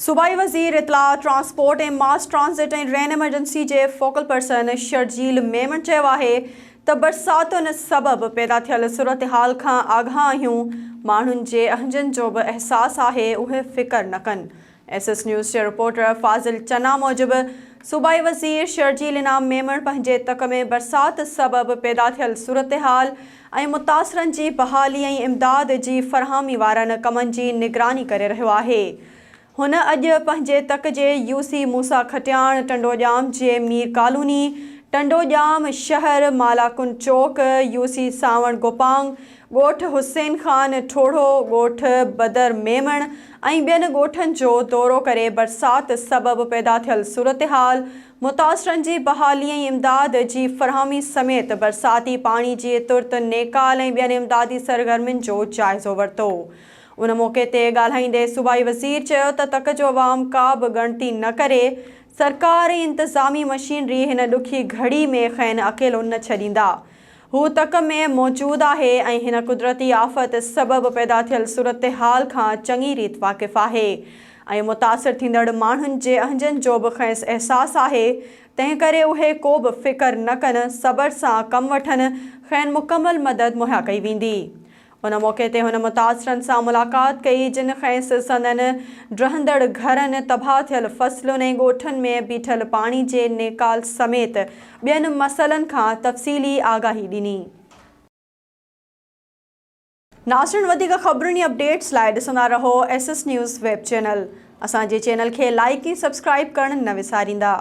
सूबाई वज़ीर इतला ट्रांसपोर्ट ऐं मास ट्रांसिट ऐं रेन एमरजेंसी जे फोकल पर्सन शर्जील मेमन चयो आहे त बरसातुनि सबबि पैदा थियल सूरत हाल खां आगाह आहियूं। माण्हुनि जे अहंजनि जो बि अहसासु आहे, उहे फ़िकर न कनि। SS न्यूज़ जे रिपोर्टर फाज़िल चना मूजिबि सूबाई वज़ीर शर्जील इनाम मेमन पंहिंजे तक में बरसात सबबि पैदा थियल सूरत हाल ऐं मुतासिरनि जी बहाली ऐं इमदाद जी फ़रहामी वारनि कमनि जी निगरानी करे रहियो आहे। हुन अॼु पंहिंजे तक जे UC मूसा खटियाण, टंडोजाम जे मीर कॉलोनी, टंडोजाम शहर, मालाकुंड चौक, UC सावण गोपांग, ॻोठ हुसैन खान ठोड़ो, ॻोठ बदर मेमण ऐं ॿियनि ॻोठनि जो दौरो करे बरसात सबबि पैदा थियल सूरत हाल, मुतासिरनि जी बहाली ऐं इमदाद जी फ़रहामी समेत बरसाती पाणी जी तुर्त नेकाल ऐं ॿियनि इमदादी सरगर्मियुनि जो जाइज़ो वरितो। उन मौक़े ते ॻाल्हाईंदे सूबाई वज़ीर चयो त तक जो अवाम का बि ॻणती न करे सरकार ऐं इंतिज़ामी मशीनरी हिन ॾुखी घड़ी में खैन अकेलो न छॾींदा। हू तक में मौजूदु आहे ऐं हिन कुदरती आफ़त सबबि पैदा थियल सूरत हाल खां चङी रीति वाक़िफ़ु आहे ऐं मुतासिर थींदड़ माण्हुनि जे अहंजनि जो बि खेसि अहसासु आहे। तंहिं करे उहे को बि फ़िकर न कनि, सब्र सां कमु वठनि, खैन मुकमल मदद मुहैया कई वेंदी। उन मौक़े ते हुन मुतासिरनि सां मुलाक़ात कई जिन खेसि संदनि रहंदड़ घरनि, तबाह थियल फ़सलुनि ऐं ॻोठनि में बीठल पाणी जे नेकाल समेत ॿियनि मसइलनि खां तफ़सीली आगाही ॾिनी। नाज़रीन, वधीक ख़बरुनि ऐं अपडेट्स लाइ ॾिसंदा रहो SS न्यूज़ वेब चैनल। असांजे चैनल खे लाइक ऐं सब्सक्राइब करणु न विसारींदा।